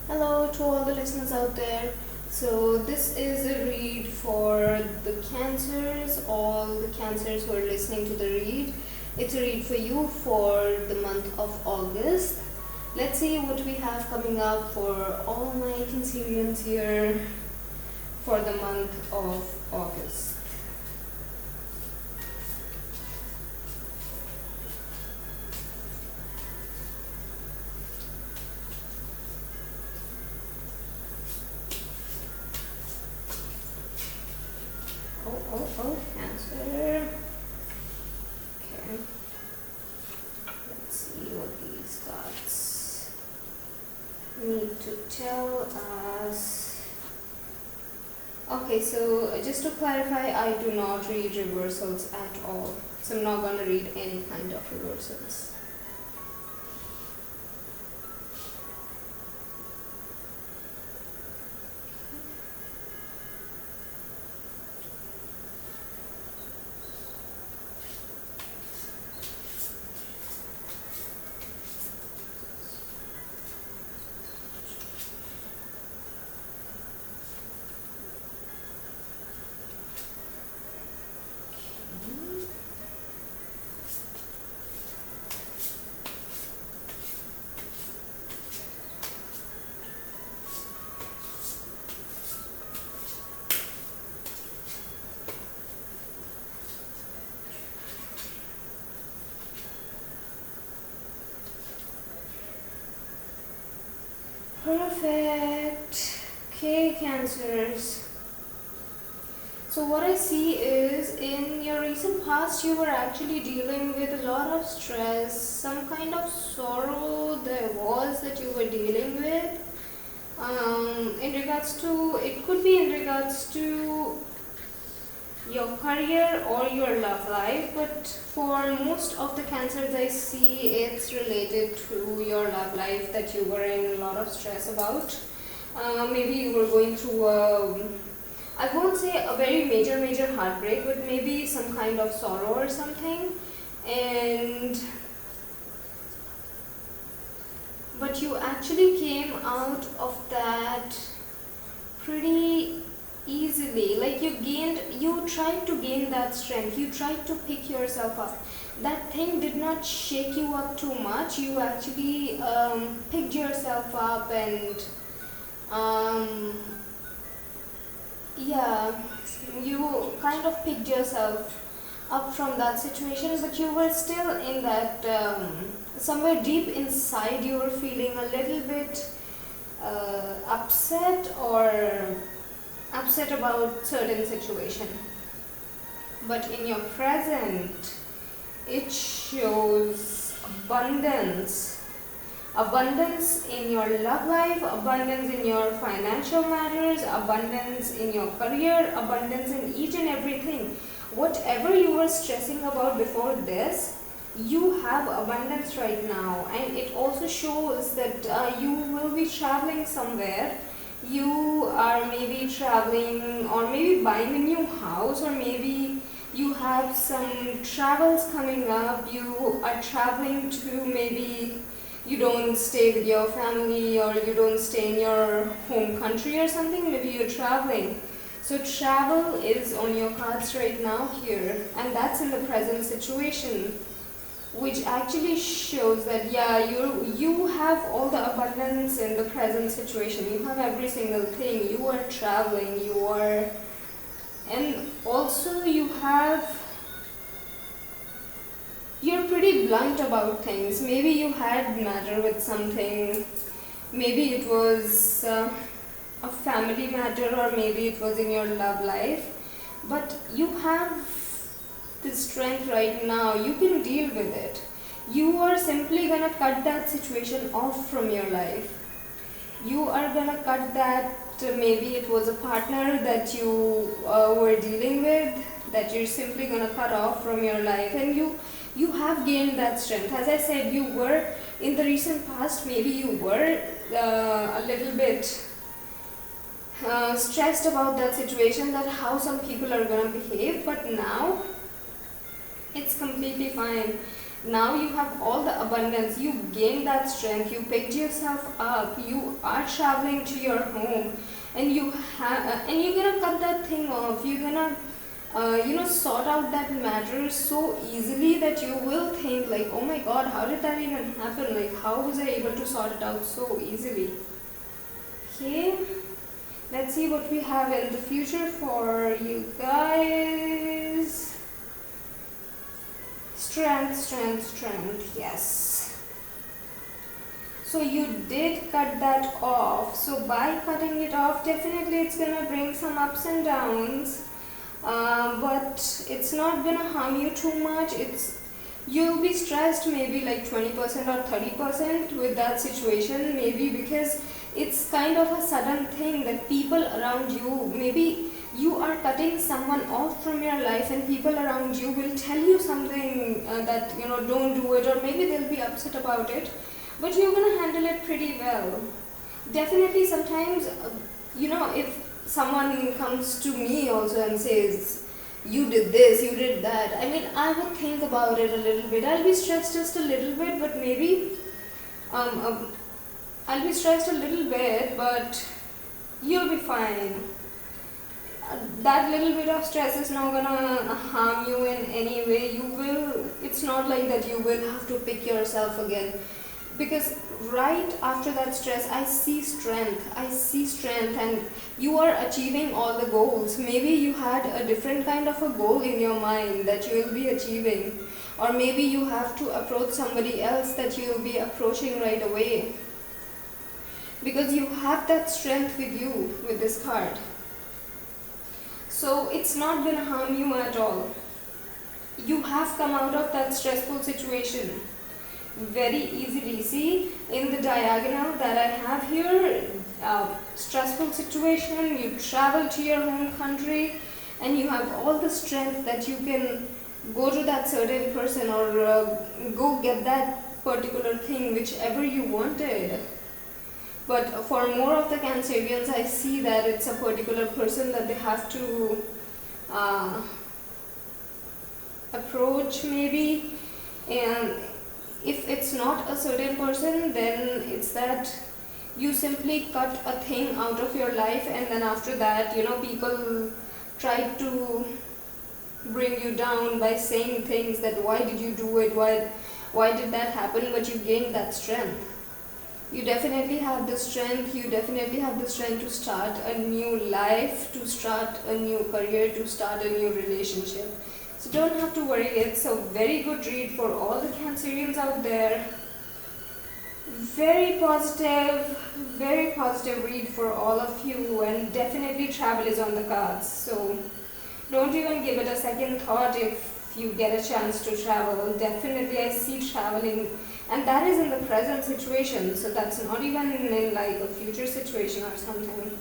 Hello to all the listeners out there. So, this is a read for the cancers, all the cancers who are listening to the read. It's a read for you for the month of August. Let's see what we have coming up for all my Cancerians here for the month of August. Oh, Cancer. Okay. Let's see what these cards need to tell us. Okay, so just to clarify, I do not read reversals at all. So I'm not going to read any kind of reversals. Perfect. Okay, Cancers. So what I see is in your recent past you were actually dealing with a lot of stress, some kind of sorrow there was that you were dealing with. In regards to, it could be in regards to your career or your love life, but for most of the cancers I see it's related to your love life that you were in a lot of stress about. Maybe you were going through I won't say a very major heartbreak, but maybe some kind of sorrow or something. And but you actually came out of that pretty easily. Like you tried to gain that strength, you tried to pick yourself up. That thing did not shake you up too much. You actually picked yourself up and um, yeah, you kind of picked yourself up from that situation, but you were still in that somewhere deep inside you were feeling a little bit upset about certain situation. But in your present, it shows abundance in your love life, abundance in your financial matters, abundance in your career, abundance in each and everything. Whatever you were stressing about before this, you have abundance right now. And it also shows that you will be traveling somewhere. You are maybe traveling or maybe buying a new house, or maybe you have some travels coming up. You are traveling to, maybe you don't stay with your family or you don't stay in your home country or something. Maybe you're traveling. So travel is on your cards right now here, and that's in the present situation, which actually shows that yeah, you have all the abundance in the present situation. You have every single thing. You are traveling, you are, and also you're pretty blunt about things. Maybe you had matter with something. Maybe it was a family matter, or maybe it was in your love life. But you have the strength right now. You can deal with it. You are simply gonna cut that situation off from your life. You are gonna cut that. Maybe it was a partner that you were dealing with, that you're simply gonna cut off from your life, and you have gained that strength. As I said, you were in the recent past, maybe you were a little bit stressed about that situation, that how some people are gonna behave, but now it's completely fine. Now you have all the abundance, you gained that strength, you picked yourself up, you are traveling to your home, and you're gonna cut that thing off. You're gonna sort out that matter so easily that you will think like, oh my god, how did that even happen? Like, how was I able to sort it out so easily? Okay, let's see what we have in the future for you guys. Strength, strength, strength, yes. So you did cut that off. So by cutting it off, definitely it's gonna bring some ups and downs, but it's not gonna harm you too much. You'll be stressed maybe like 20% or 30% with that situation, maybe because it's kind of a sudden thing that people around you, maybe you are cutting someone off from your life and people around you will tell you something that don't do it, or maybe they'll be upset about it, but you're gonna handle it pretty well. Definitely sometimes if someone comes to me also and says you did this, you did that, I mean, I would think about it a little bit. I'll be stressed just a little bit, but maybe I'll be stressed a little bit, but you'll be fine. That little bit of stress is not gonna harm you in any way. It's not like that you will have to pick yourself again, because right after that stress I see strength, and you are achieving all the goals. Maybe you had a different kind of a goal in your mind that you will be achieving, or maybe you have to approach somebody else that you will be approaching right away, because you have that strength with you with this card. So it's not gonna harm you at all. You have come out of that stressful situation very easily. See, in the diagonal that I have here, stressful situation, you travel to your home country and you have all the strength that you can go to that certain person, or go get that particular thing whichever you wanted. But for more of the Cancerians, I see that it's a particular person that they have to approach maybe. And if it's not a certain person, then it's that you simply cut a thing out of your life, and then after that, people try to bring you down by saying things that why did you do it, why did that happen, but you gained that strength. You definitely have the strength. You definitely have the strength to start a new life, to start a new career, to start a new relationship. So don't have to worry. It's a very good read for all the Cancerians out there. Very positive read for all of you, and definitely travel is on the cards. So don't even give it a second thought if you get a chance to travel. Definitely I see traveling, and that is in the present situation, so that's not even in like a future situation or something.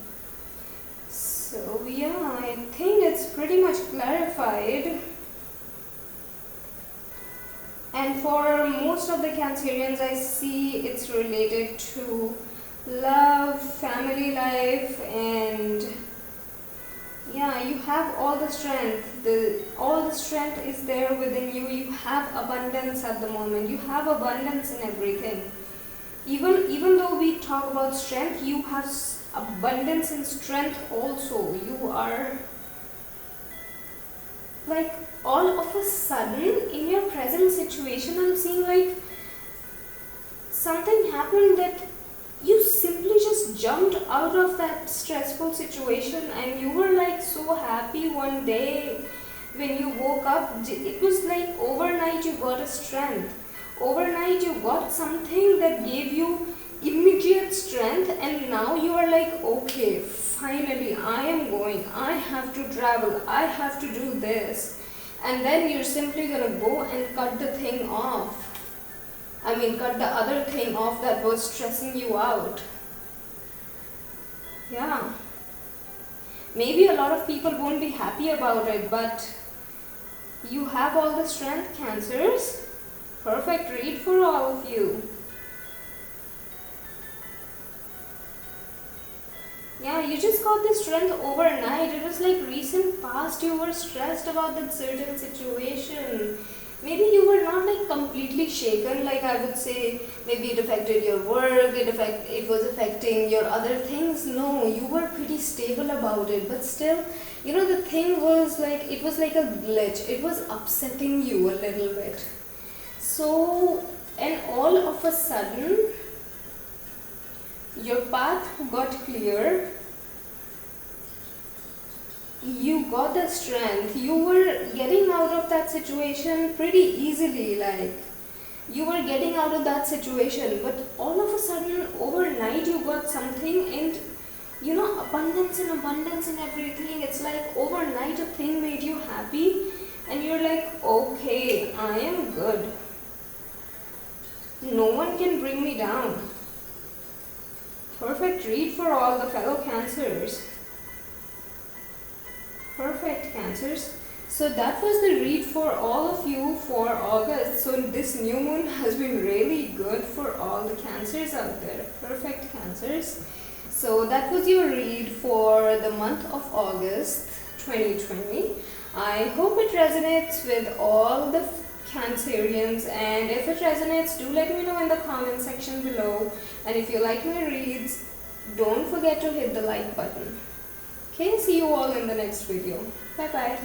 So yeah, I think it's pretty much clarified. And for most of the Cancerians, I see it's related to love, family life, and yeah, you have all the strength. All the strength is there within you. You have abundance at the moment. You have abundance in everything. Even though we talk about strength, you have abundance in strength also. You are like, all of a sudden in your present situation, I'm seeing like something happened that you simply just jumped out of that stressful situation, and you were like so happy one day when you woke up. It was like overnight you got a strength. Overnight you got something that gave you immediate strength, and now you are like, okay, finally I am going, I have to travel, I have to do this. And then you're simply gonna go and cut the thing off. I mean, cut the other thing off that was stressing you out. Yeah. Maybe a lot of people won't be happy about it, but you have all the strength, Cancers. Perfect read for all of you. Yeah, you just got the strength overnight. It was like recent past you were stressed about that certain situation. maybe you were not like completely shaken, like I would say maybe it affected your work, it was affecting your other things. No, you were pretty stable about it, but still, the thing was like, it was like a glitch, it was upsetting you a little bit. So, and all of a sudden your path got clear, you got the strength, you were getting out of that situation pretty easily, like you were getting out of that situation, but all of a sudden overnight you got something, and abundance and abundance and everything, it's like overnight a thing made you happy, and you're like, okay, I am good, no one can bring me down. Perfect read for all the fellow Cancers. Perfect, Cancers. So that was the read for all of you for August. So this new moon has been really good for all the Cancers out there. Perfect, Cancers. So that was your read for the month of August 2020. I hope it resonates with all the Cancerians, and if it resonates, do let me know in the comment section below. And if you like my reads, don't forget to hit the like button. Okay, see you all in the next video. Bye bye.